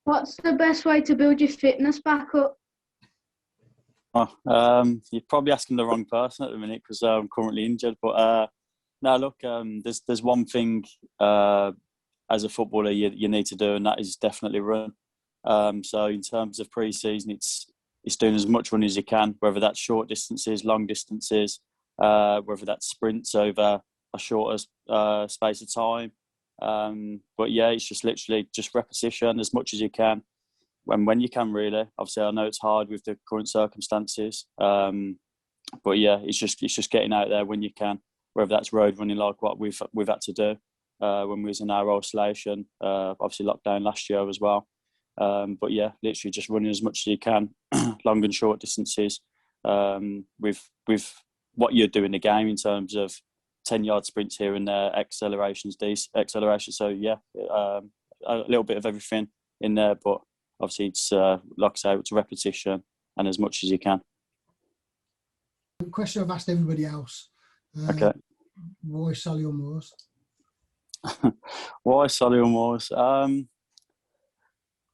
What's the best way to build your fitness back up? You're probably asking the wrong person at the minute because I'm currently injured. But no, look, there's one thing as a footballer you need to do, and that is definitely run. So in terms of pre-season, it's doing as much running as you can, whether that's short distances, long distances, whether that's sprints over a shorter space of time. But yeah, it's just literally just repetition as much as you can, when you can, really. Obviously, I know it's hard with the current circumstances, but yeah, it's just getting out there when you can, whether that's road running like what we've had to do when we was in our isolation, obviously lockdown last year as well. But yeah, literally just running as much as you can, long and short distances, with what you do in the game in terms of 10-yard sprints here and there, acceleration. So yeah, a little bit of everything in there, but obviously it's like I say, it's repetition and as much as you can. The question I've asked everybody else. Okay. Why Solihull Moors? Why Solihull Moors?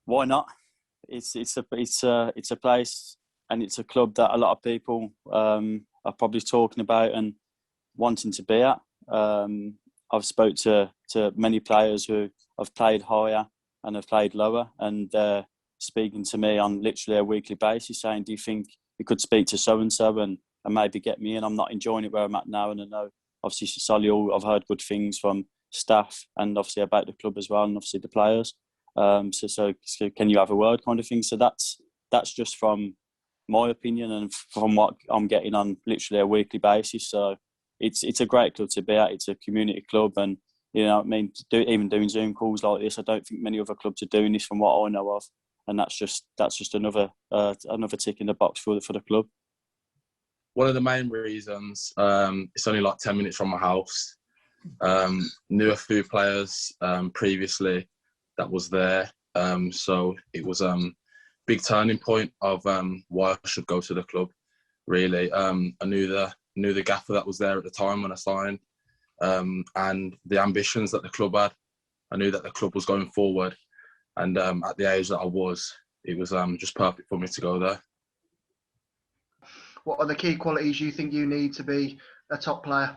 Why not? It's a place and it's a club that a lot of people are probably talking about and wanting to be at. I've spoke to many players who have played higher and have played lower, and they're speaking to me on literally a weekly basis saying, do you think you could speak to so-and-so and maybe get me in? I'm not enjoying it where I'm at now, and I know obviously Solihull, I've heard good things from staff and obviously about the club as well, and obviously the players. So can you have a word kind of thing? So that's just from my opinion and from what I'm getting on literally a weekly basis. So it's a great club to be at. It's a community club, and you know what I mean, even doing Zoom calls like this, I don't think many other clubs are doing this from what I know of, and that's just another tick in the box for the club. One of the main reasons, it's only like 10 minutes from my house. Knew a few players previously that was there, so it was big turning point of why I should go to the club. Really, I knew the gaffer that was there at the time when I signed, and the ambitions that the club had. I knew that the club was going forward, and at the age that I was, it was just perfect for me to go there. What are the key qualities you think you need to be a top player?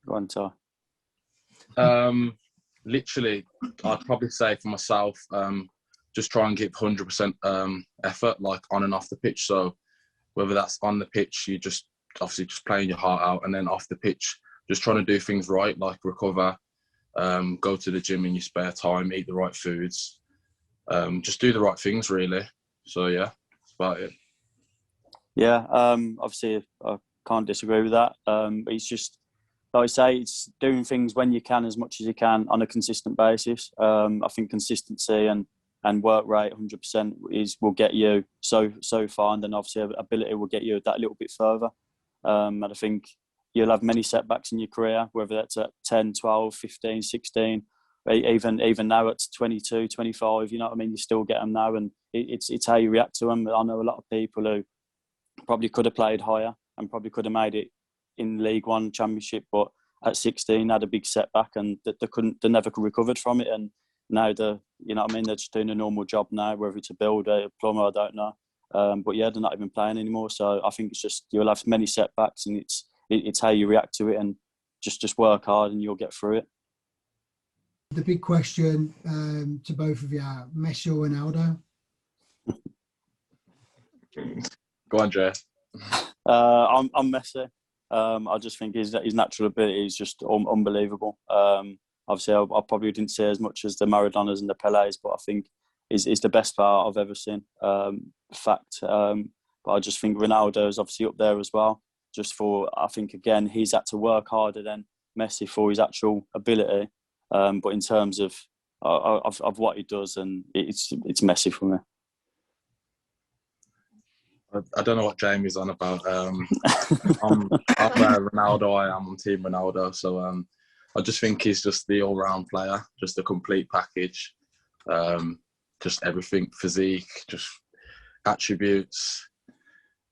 Go on, Ty. Literally, I'd probably say for myself, just try and give 100% effort, like on and off the pitch. So whether that's on the pitch, you just obviously just playing your heart out, and then off the pitch, just trying to do things right, like recover, go to the gym in your spare time, eat the right foods, just do the right things, really. So yeah, that's about it. Yeah, obviously I can't disagree with that. But it's just, like I say, it's doing things when you can, as much as you can, on a consistent basis. I think consistency and work rate 100% will get you so far, and then obviously ability will get you that little bit further. And I think you'll have many setbacks in your career, whether that's at 10, 12, 15, 16, even now at 22, 25, you know what I mean? You still get them now, and it's how you react to them. I know a lot of people who probably could have played higher and probably could have made it in League One Championship, but at 16 had a big setback, and they never recovered from it. And now you know what I mean, they're just doing a normal job now, whether it's a builder, a plumber, I don't know. But yeah, they're not even playing anymore. So I think it's just, you'll have many setbacks, and it's how you react to it, and just work hard and you'll get through it. The big question to both of you, Messi or Ronaldo? Go on, Jay. I'm Messi. I just think his natural ability is just unbelievable. Obviously, I probably didn't say as much as the Maradonas and the Pelés, but I think is the best player I've ever seen. But I just think Ronaldo is obviously up there as well. Just for, I think, again, he's had to work harder than Messi for his actual ability. But in terms of what he does, and it's Messi for me. I don't know what Jamey's on about. I'm Ronaldo. I'm Team Ronaldo. So I just think he's just the all-round player, just a complete package. Just everything, physique, just attributes.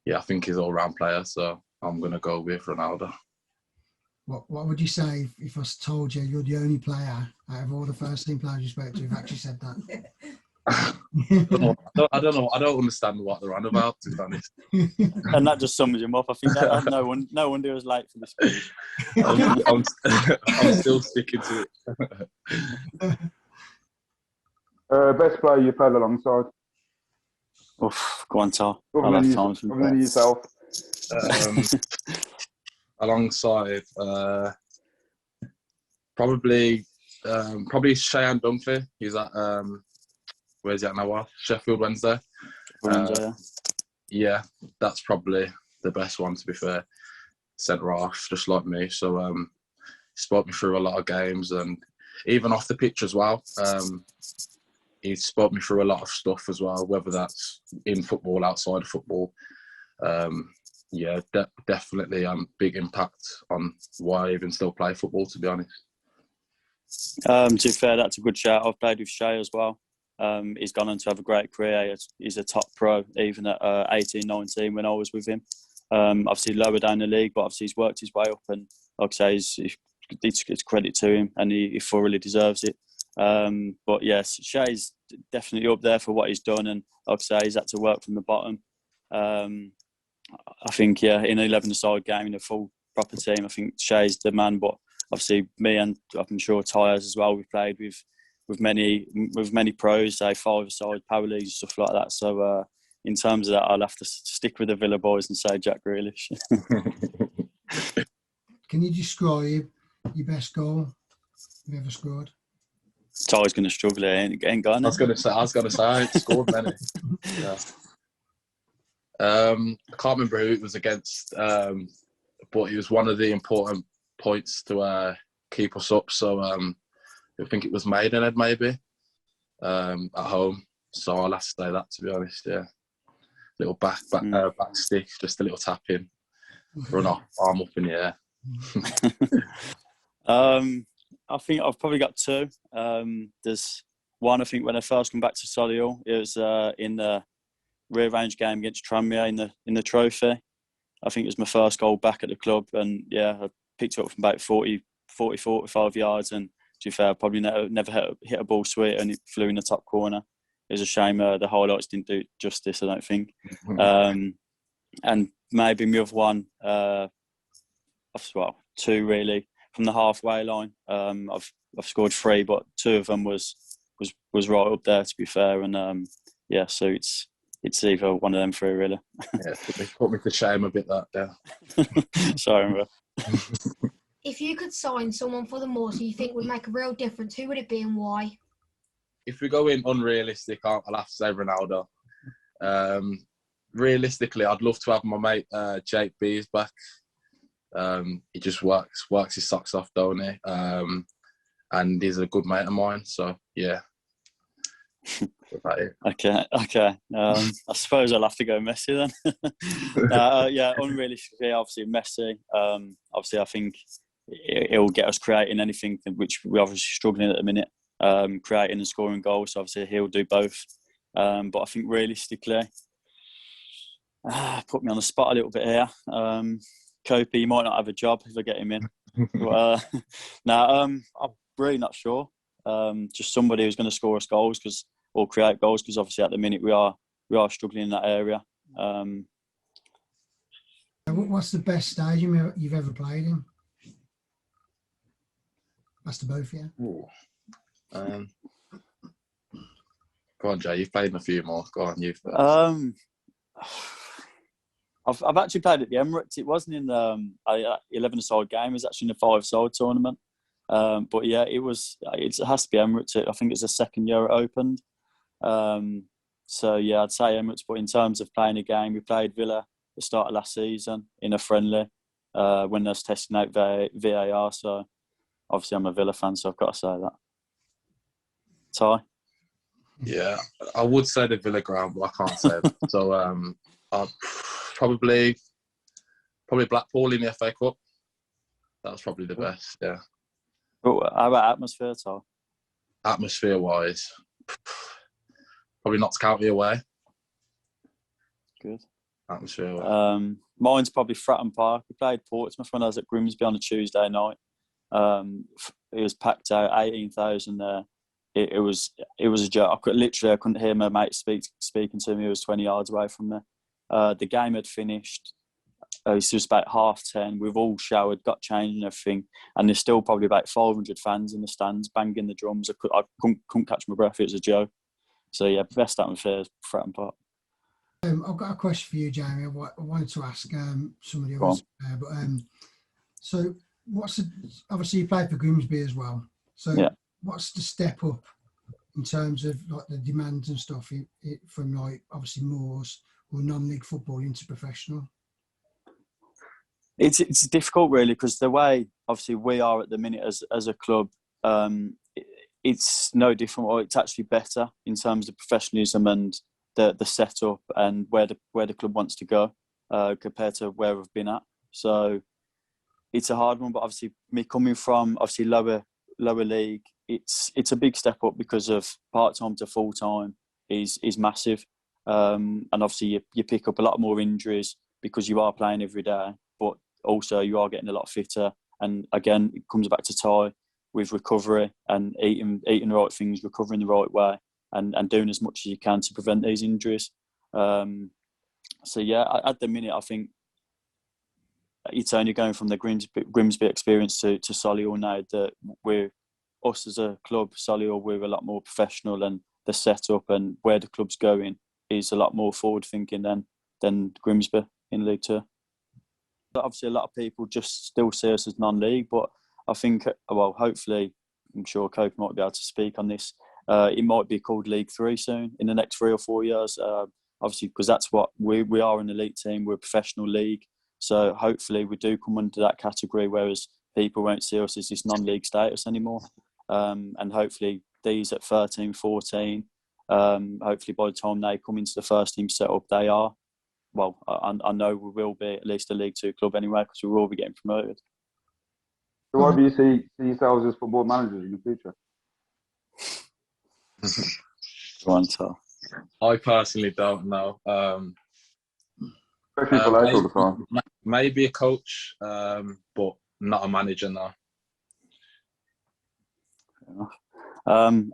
Yeah, I think he's all-round player. So I'm going to go with Ronaldo. What would you say if I told you you're the only player out of all the first team players you spoke to who've actually said that? I don't know. I don't understand what they're on about, to be honest. And that just sums him up. I think that no wonder he was late for this speech. I'm still sticking to it. Best player you played alongside? Oof, go on, Tal. Other than yourself. Alongside, probably Cheyenne Dunphy. He's at where's he at now? Sheffield Wednesday. Yeah, that's probably the best one, to be fair. Centre half, just like me. So he spoke me through a lot of games, and even off the pitch as well. He spoke me through a lot of stuff as well, whether that's in football, outside of football. Yeah, definitely big impact on why I even still play football, to be honest. To be fair, that's a good shout. I've played with Shay as well. He's gone on to have a great career. He's a top pro, even at 18, 19 when I was with him. Obviously lower down the league, but obviously he's worked his way up, and like I say, it's credit to him, and he thoroughly deserves it. But yes, Shay's definitely up there for what he's done, and like I say, he's had to work from the bottom. I think, yeah, in an 11-a-side game, in a full proper team, I think Shay's the man. But obviously, me and I'm sure Ty has as well. We've played with many pros, say 5-a-side, power leagues, stuff like that. So in terms of that, I'll have to stick with the Villa boys and say Jack Grealish. Can you describe your best goal you've ever scored? Ty's going to struggle here. Ain't gone. I was going to say, I ain't scored many. Yeah. I can't remember who it was against, but it was one of the important points to keep us up. So I think it was Maidenhead, maybe, at home. So I'll have to say that, to be honest. Yeah, little back stick, just a little tap in, run off, arm up in the air. I think I've probably got two. There's one, I think, when I first come back to Solihull, it was in the rearranged game against Tranmere in the trophy. I think it was my first goal back at the club, and yeah, I picked it up from about 45 yards, and to be fair, I probably never hit a ball sweet, and it flew in the top corner. It was a shame the highlights didn't do it justice, I don't think. And maybe my other one, two really, from the halfway line. I've scored 3, but 2 of them was right up there, to be fair, and yeah, so it's either one of them 3 really. Yeah, it put me to shame a bit, that, yeah. Sorry, bro. If you could sign someone for the Moors who you think would make a real difference, who would it be and why? If we go in unrealistic, I'll have to say Ronaldo. Realistically, I'd love to have my mate Jake Bees back. He just works his socks off, don't he? And he's a good mate of mine, so yeah. Okay. I suppose I'll have to go Messi then. Yeah, unrealistically, obviously Messi. Obviously, I think it'll get us creating anything, which we're obviously struggling at the minute. Creating and scoring goals. So obviously, he'll do both. But I think realistically, put me on the spot a little bit here. Kopi, he might not have a job if I get him in. But, I'm really not sure. Just somebody who's going to score us goals or create goals, because obviously at the minute we are struggling in that area. What's the best stadium you've ever played in? That's to both, yeah. Go on, Jay. You've played in a few more. Go on, you've. I've actually played at the Emirates. It wasn't in the 11-a-side game. It was actually in a 5-a-side tournament. But yeah, it has to be Emirates. I think it's the second year it opened. So yeah, I'd say Emirates. But in terms of playing a game, we played Villa at the start of last season in a friendly when they was testing out VAR. So obviously I'm a Villa fan, so I've got to say that. Ty? Yeah, I would say the Villa ground, but I can't say that. So I'd probably Blackpool in the FA Cup. That was probably the best, yeah. But how about atmosphere, Ty? Atmosphere-wise, probably Notts County away. Good. Atmosphere-wise. mine's probably Fratton Park. We played Portsmouth when I was at Grimsby on a Tuesday night. It was packed out, 18,000 there. It was a joke. I couldn't hear my mate speaking to me. He was 20 yards away from me. The game had finished. It was just about 10:30. We've all showered, got changed and everything, and there's still probably about 500 fans in the stands banging the drums. I couldn't catch my breath. It was a joke. So yeah, best atmosphere is Fratton Park. I've got a question for you, Jamey. I wanted to ask somebody else, so obviously you played for Grimsby as well. So yeah. What's the step up in terms of like the demands and stuff from like obviously Moors or non-league football into professional? It's difficult really, because the way obviously we are at the minute as a club, it's no different, or it's actually better in terms of professionalism and the setup and where the club wants to go compared to where we've been at. So it's a hard one, but obviously me coming from obviously lower league, it's a big step up because of part-time to full-time is massive, and obviously you pick up a lot more injuries because you are playing every day, but also you are getting a lot fitter. And again, it comes back to Ty with recovery and eating the right things, recovering the right way, and doing as much as you can to prevent these injuries. So yeah, at the minute I think it's only going from the Grimsby experience to Solihull now that us as a club, Solihull, we're a lot more professional, and the setup and where the club's going is a lot more forward thinking than Grimsby in League Two. Obviously, a lot of people just still see us as non-league, but I think, well, hopefully, I'm sure Cope might be able to speak on this. It might be called League 3 soon, in the next 3 or 4 years. Obviously, because that's what we are, an elite team. We're a professional league. So hopefully we do come under that category, whereas people won't see us as this non-league status anymore. And hopefully these at 13, 14, hopefully by the time they come into the first team setup, they are, well, I know we will be at least a League 2 club anyway, because we will be getting promoted. So why do you see yourselves as football managers in the future? Go on, Tom. I personally don't know. Maybe a coach, but not a manager now.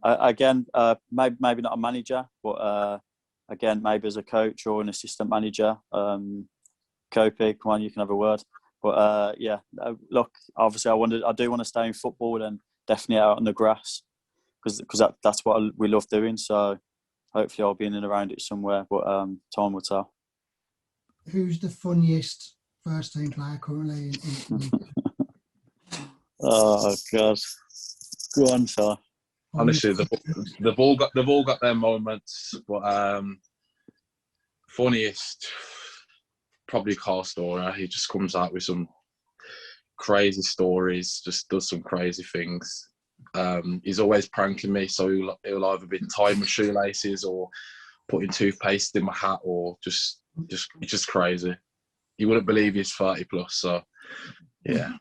Again, maybe not a manager, but again, maybe as a coach or an assistant manager. Kopi, come on, you can have a word. But yeah, look, obviously, I do want to stay in football and definitely out on the grass, because that's what we love doing. So hopefully, I'll be in and around it somewhere. But time will tell. Who's the funniest first team player currently? Oh God, go on, sir. Honestly, they've all got their moments, but funniest probably Carl Storer. He just comes out with some crazy stories, just does some crazy things. He's always pranking me, so he'll either be tying my shoelaces or putting toothpaste in my hat, or just crazy. You wouldn't believe he's 30 plus. So yeah,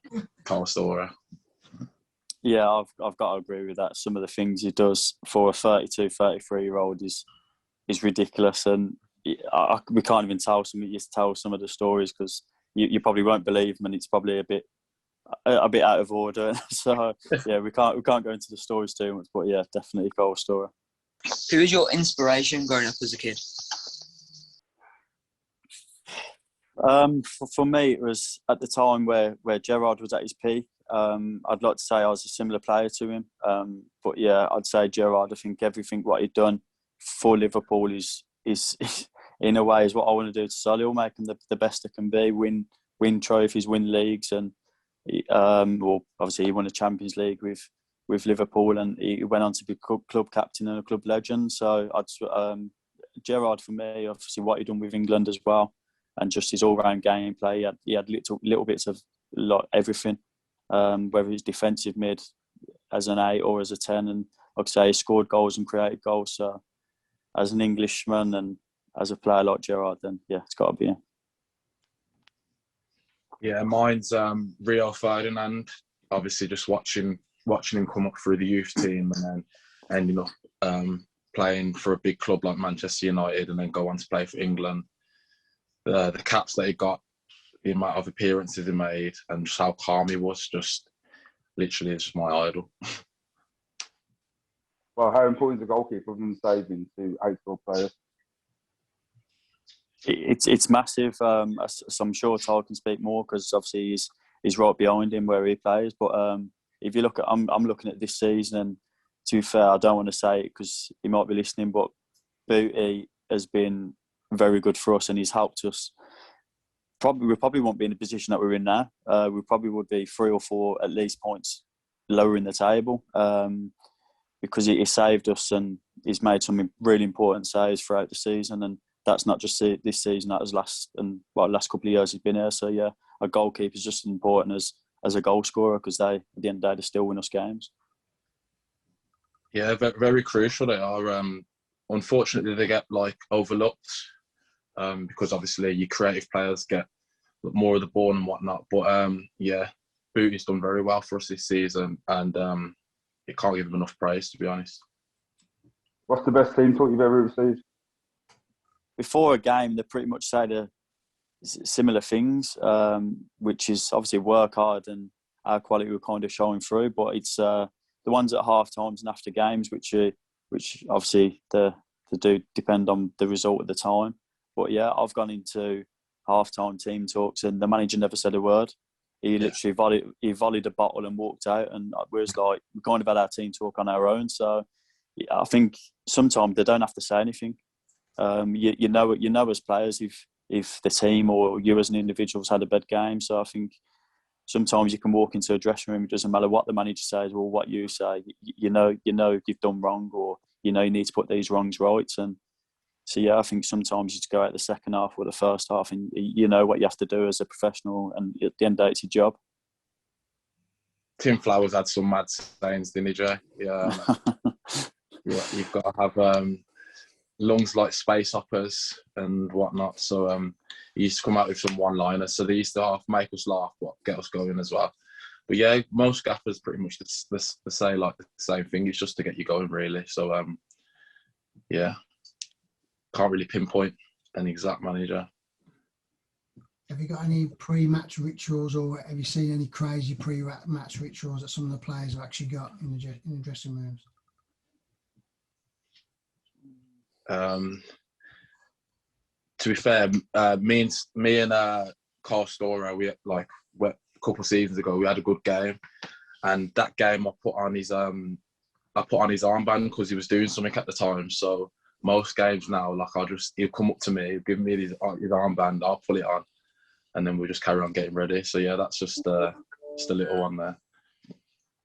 Carl Storer. Yeah, I've got to agree with that. Some of the things he does for a 32, 33-year-old is ridiculous, and we can't even tell some of the stories, because you probably won't believe them, and it's probably a bit out of order. So yeah, we can't go into the stories too much, but yeah, definitely Carl Storer. Who was your inspiration growing up as a kid? For me, it was at the time where Gerrard was at his peak. I'd like to say I was a similar player to him, but yeah, I'd say Gerrard. I think everything what he'd done for Liverpool is in a way is what I want to do to Solihull, make them the best they can be, win trophies, win leagues, and well, obviously he won a Champions League with Liverpool, and he went on to be club captain and a club legend. So Gerrard, for me, obviously what he done with England as well, and just his all-round gameplay. He had little bits of everything, whether it's defensive mid as an 8 or as a 10, and like I say, he scored goals and created goals. So as an Englishman and as a player like Gerrard, then yeah, it's got to be him. Yeah, mine's Rio Ferdinand. Obviously, just watching him come up through the youth team and then ending up playing for a big club like Manchester United, and then go on to play for England. The caps that he got the amount of appearances he made and just how calm he was, just literally is just my idol. Well, how important is a goalkeeper other than saving to outfield players? It's massive. So I'm sure Ty can speak more because obviously he's right behind him where he plays. But if you look at, I'm looking at this season, and to be fair, I don't want to say it because he might be listening, but Booty has been very good for us and he's helped us. We probably won't be in the position that we're in now. We probably would be 3 or 4 at least points lower in the table because he saved us and he's made some really important saves throughout the season. And that's not just this season; that was last couple of years he's been here. So yeah, a goalkeeper is just as important as a goal scorer because they, at the end of the day, they still win us games. Yeah, very, very crucial. They are. Unfortunately, they get overlooked because obviously your creative players get more of the ball and whatnot. But yeah, Booty's done very well for us this season, and you can't give him enough praise, to be honest. What's the best team talk you've ever received? Before a game, they pretty much say the similar things, which is obviously work hard and our quality we're kind of showing through. But it's the ones at half times and after games, which obviously they do depend on the result at the time. But yeah, I've gone into half-time team talks and the manager never said a word. He literally volleyed a bottle and walked out, and we was like, we kind of had our team talk on our own. So yeah, I think sometimes they don't have to say anything. You know as players if the team or you as an individual's had a bad game. So I think sometimes you can walk into a dressing room, it doesn't matter what the manager says or what you say, you know you've done wrong, or you need to put these wrongs right. And so yeah, I think sometimes you just go out the second half or the first half and you know what you have to do as a professional, and at the end of the day, it's your job. Tim Flowers had some mad sayings, didn't he, Jay? Yeah. You've got to have lungs like space hoppers and whatnot. So he used to come out with some one-liners. So they used to make us laugh, but get us going as well. But yeah, most gaffers pretty much they say the same thing. It's just to get you going, really. So yeah, can't really pinpoint an exact manager. Have you got any pre-match rituals, or have you seen any crazy pre-match rituals that some of the players have actually got in the dressing rooms? To be fair, me and Carl Storer, we a couple of seasons ago, we had a good game, and that game I put on his armband because he was doing something at the time. So most games now, he'll come up to me, he'll give me his armband, I'll pull it on, and then we'll just carry on getting ready. So yeah, that's just a little one there.